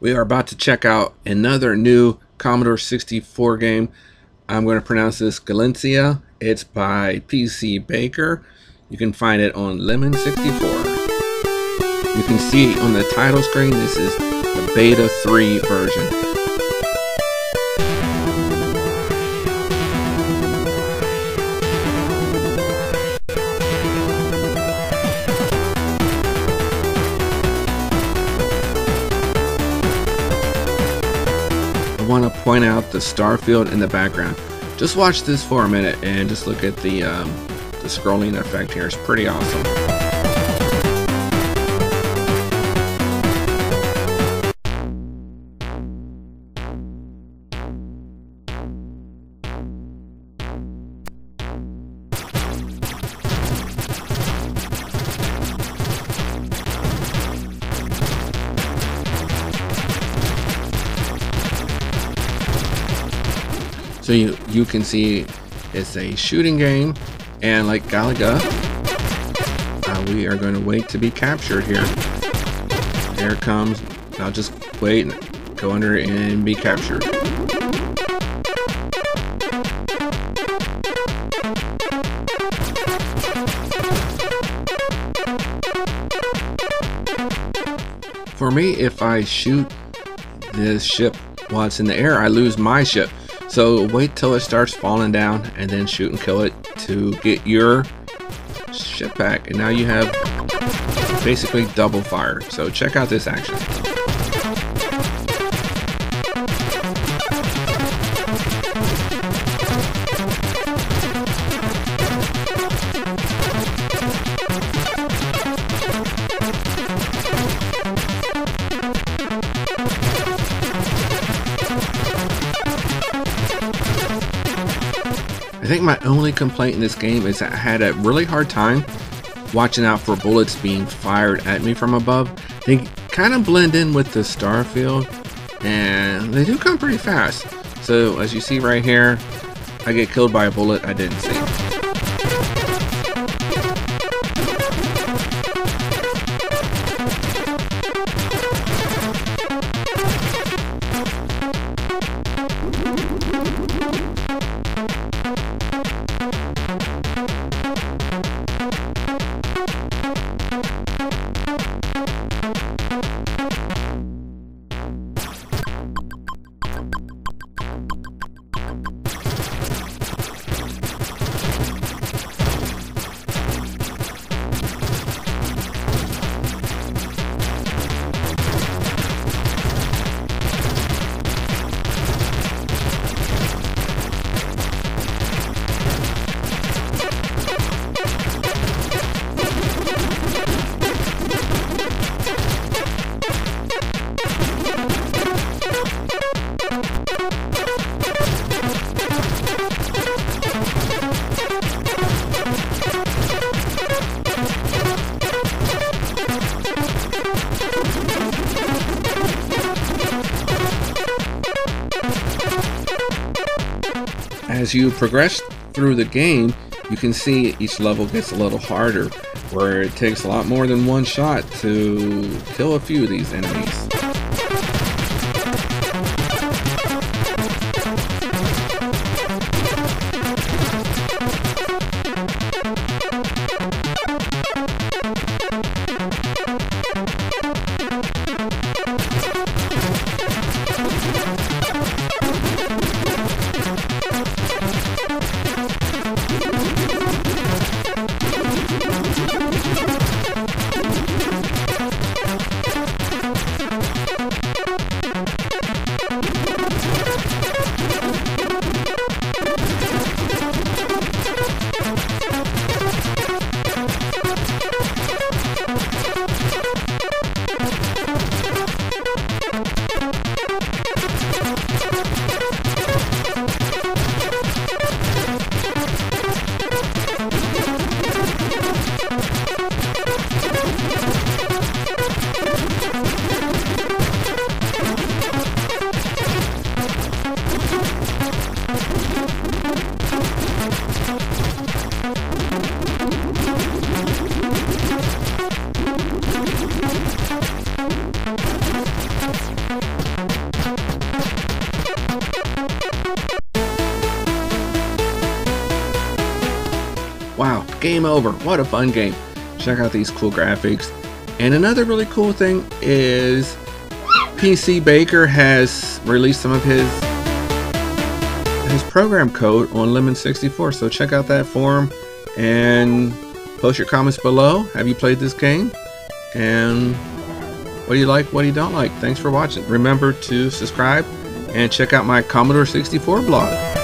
We are about to check out another new Commodore 64 game. I'm going to pronounce this Galencia. It's by PC Baker. You can find it on Lemon 64. You can see on the title screen, this is the Beta 3 version. I want to point out the star field in the background. Just watch this for a minute and just look at the scrolling effect here. It's pretty awesome. So you can see it's a shooting game, and like Galaga, we are going to wait to be captured here. Here it comes. I'll just wait and go under it and be captured. For me, if I shoot this ship while it's in the air, I lose my ship. So wait till it starts falling down and then shoot and kill it to get your ship back. And now you have basically double fire. So check out this action. I think my only complaint in this game is that I had a really hard time watching out for bullets being fired at me from above. They kind of blend in with the star field and they do come pretty fast. So as you see right here, I get killed by a bullet I didn't see. As you progress through the game, you can see each level gets a little harder, where it takes a lot more than one shot to kill a few of these enemies. game over. What a fun game. Check out these cool graphics. And another really cool thing is PC Baker has released some of his program code on Lemon 64. So check out that forum and post your comments below. Have you played this game? And what do you like, what do you don't like? Thanks for watching. Remember to subscribe and check out my Commodore 64 blog.